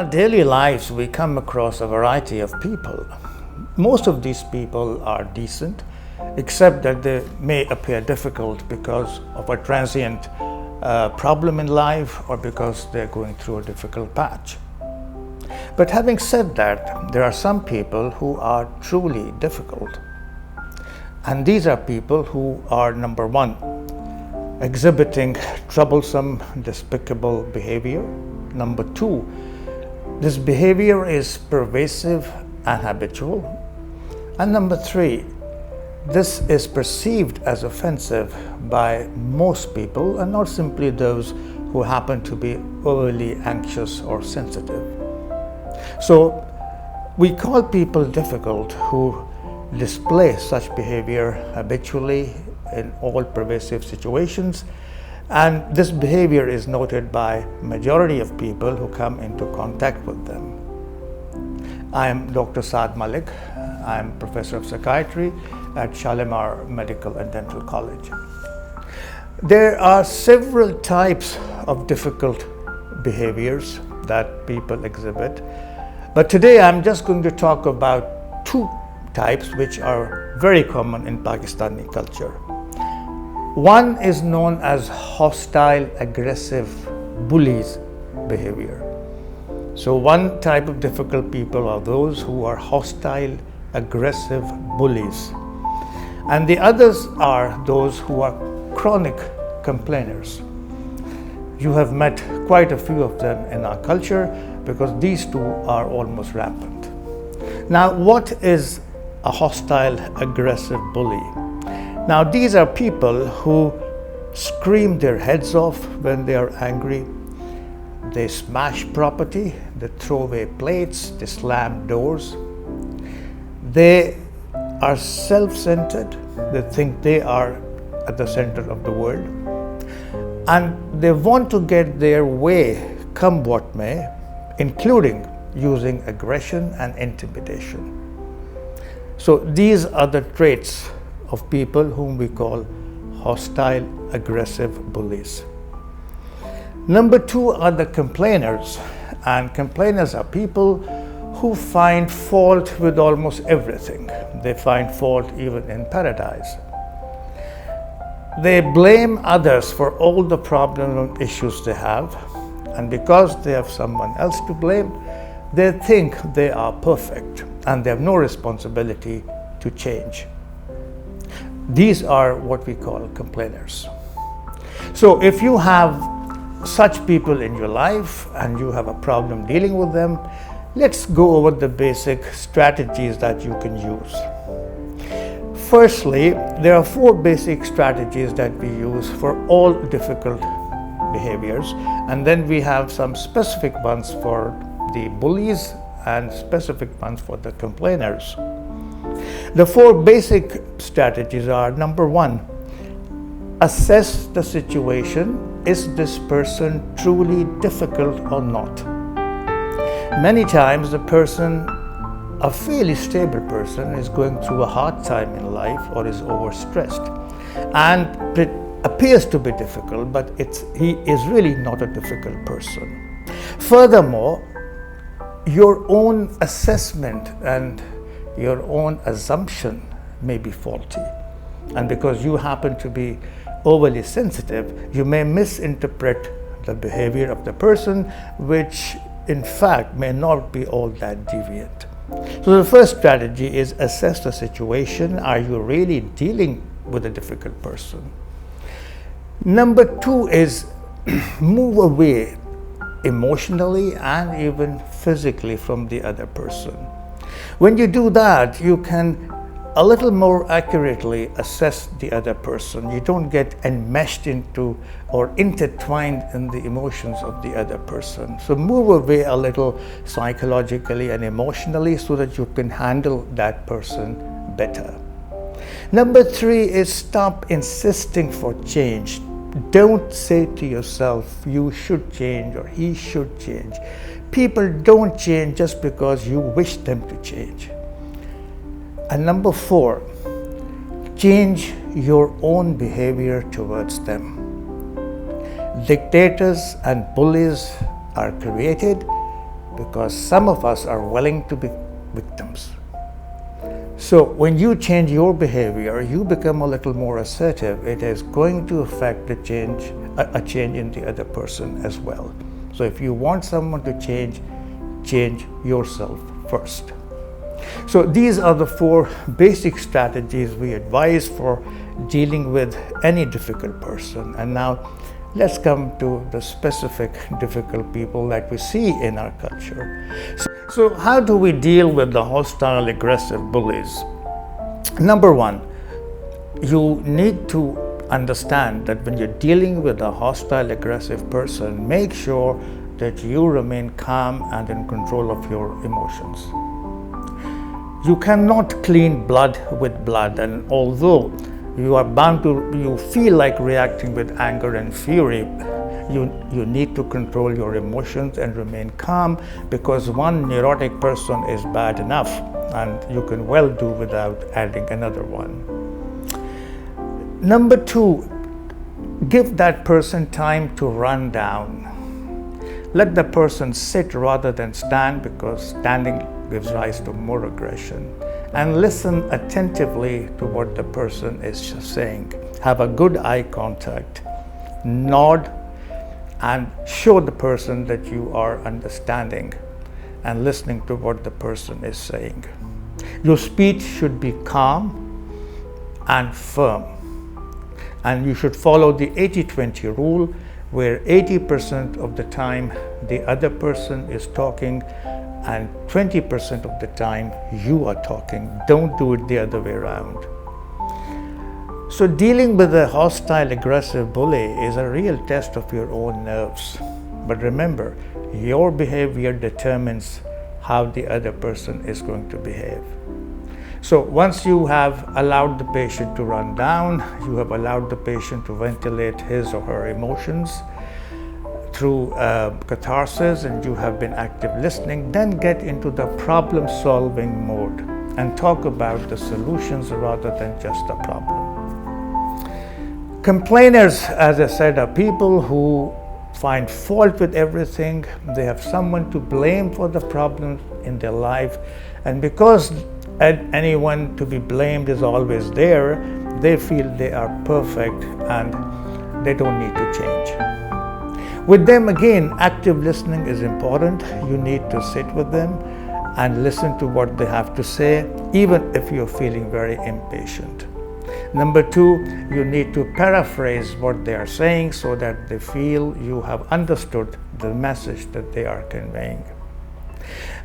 our daily lives, we come across a variety of people. Most of these people are decent, except that they may appear difficult because of a transient problem in life or because they're going through a difficult patch. But having said that, there are some people who are truly difficult. And these are people who are, number one, exhibiting troublesome, despicable behavior. Number two, this behavior is pervasive and habitual. And number three, this is perceived as offensive by most people and not simply those who happen to be overly anxious or sensitive. So we call people difficult who display such behavior habitually in all pervasive situations, and this behavior is noted by majority of people who come into contact with them. I am Dr. Saad Malik. I am Professor of Psychiatry at Shalimar Medical and Dental College. There are several types of difficult behaviors that people exhibit, but today I'm just going to talk about two types which are very common in Pakistani culture. One is known as hostile, aggressive bullies behavior. So one type of difficult people are those who are hostile, aggressive bullies. And the others are those who are chronic complainers. You have met quite a few of them in our culture because these two are almost rampant. Now, what is a hostile, aggressive bully? Now, these are people who scream their heads off when they are angry. They smash property, they throw away plates, they slam doors. They are self-centered. They think they are at the center of the world. And they want to get their way, come what may, including using aggression and intimidation. So these are the traits of people whom we call hostile, aggressive bullies. Number two are the complainers, and complainers are people who find fault with almost everything. They find fault even in paradise. They blame others for all the problems and issues they have, and because they have someone else to blame, they think they are perfect and they have no responsibility to change. These are what we call complainers. So if you have such people in your life and you have a problem dealing with them, let's go over the basic strategies that you can use. Firstly, there are four basic strategies that we use for all difficult behaviors, and then we have some specific ones for the bullies and specific ones for the complainers. The four basic strategies are: number one, assess the situation. Is this person truly difficult or not? Many times the person, a fairly stable person, is going through a hard time in life or is overstressed, and it appears to be difficult, but he is really not a difficult person. Furthermore, your own assessment and your own assumption may be faulty, and because you happen to be overly sensitive, you may misinterpret the behavior of the person, which in fact may not be all that deviant. So the first strategy is assess the situation. Are you really dealing with a difficult person? Number two is move away emotionally and even physically from the other person. When you do that, you can a little more accurately assess the other person. You don't get enmeshed into or intertwined in the emotions of the other person. So move away a little psychologically and emotionally so that you can handle that person better. Number three is stop insisting for change. Don't say to yourself, you should change or he should change. People don't change just because you wish them to change. And number four, change your own behavior towards them. Dictators and bullies are created, because some of us are willing to be victims. So when you change your behavior, you become a little more assertive. It is going to affect a change in the other person as well. So if you want someone to change yourself first. So these are the 4 basic strategies we advise for dealing with any difficult person. And now let's come to the specific difficult people that we see in our culture. So how do we deal with the hostile, aggressive bullies? Number 1, you need to understand that when you're dealing with a hostile, aggressive person, make sure that you remain calm and in control of your emotions. You cannot clean blood with blood, and although you feel like reacting with anger and fury, you need to control your emotions and remain calm, because one neurotic person is bad enough and you can well do without adding another one. Number 2, give that person time to run down. Let the person sit rather than stand, because standing gives rise to more aggression. And listen attentively to what the person is saying. Have a good eye contact, nod, and show the person that you are understanding and listening to what the person is saying. Your speech should be calm and firm. And you should follow the 80-20 rule, where 80% of the time the other person is talking and 20% of the time you are talking. Don't do it the other way around. So dealing with a hostile, aggressive bully is a real test of your own nerves. But remember, your behavior determines how the other person is going to behave. So once you have allowed the patient to run down, you have allowed the patient to ventilate his or her emotions through catharsis, and you have been active listening, then get into the problem-solving mode and talk about the solutions rather than just the problem. Complainers, as I said, are people who find fault with everything. They have someone to blame for the problems in their life, and because anyone to be blamed is always there, they feel they are perfect and they don't need to change. With them, again, active listening is important. You need to sit with them and listen to what they have to say, even if you're feeling very impatient. Number 2, you need to paraphrase what they are saying so that they feel you have understood the message that they are conveying.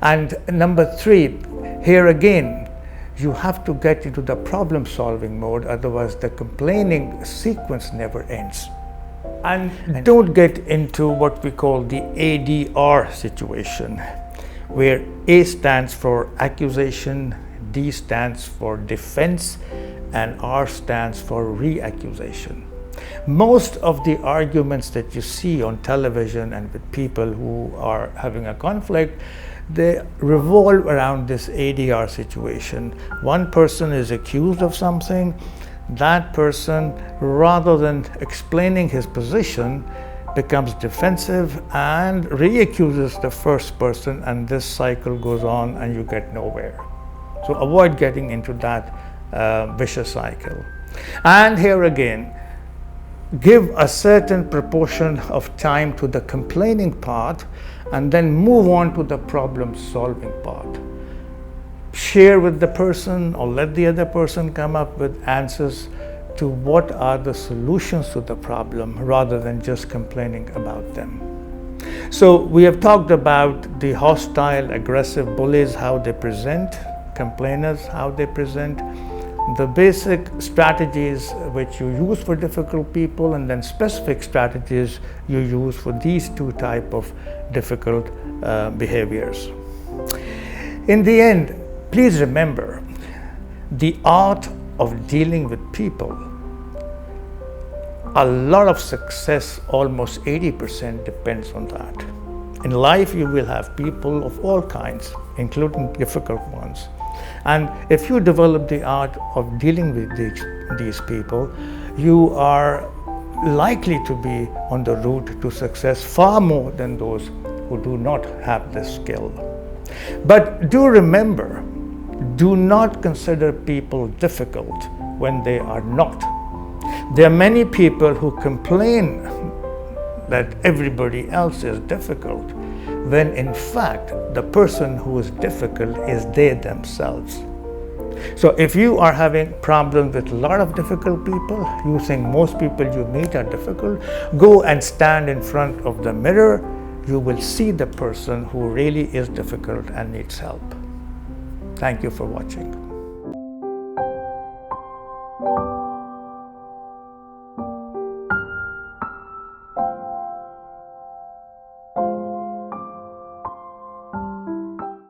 And number 3, here again, you have to get into the problem-solving mode, otherwise the complaining sequence never ends. And don't get into what we call the ADR situation, where A stands for accusation, D stands for defense, and R stands for re-accusation. Most of the arguments that you see on television and with people who are having a conflict, they revolve around this ADR situation. One person is accused of something. That person, rather than explaining his position, becomes defensive and re-accuses the first person, and this cycle goes on and you get nowhere. So avoid getting into that vicious cycle. And here again, give a certain proportion of time to the complaining part and then move on to the problem-solving part. Share with the person or let the other person come up with answers to what are the solutions to the problem rather than just complaining about them. So we have talked about the hostile, aggressive bullies, how they present, complainers, how they present, the basic strategies which you use for difficult people, and then specific strategies you use for these 2 types of difficult behaviors. In the end, please remember, the art of dealing with people, a lot of success, almost 80%, depends on that. In life, you will have people of all kinds, including difficult ones. And if you develop the art of dealing with these people, you are likely to be on the route to success far more than those who do not have this skill. But do remember, do not consider people difficult when they are not. There are many people who complain that everybody else is difficult, when in fact the person who is difficult is they themselves. So if you are having problems with a lot of difficult people, you think most people you meet are difficult, go and stand in front of the mirror. You will see the person who really is difficult and needs help. Thank you for watching.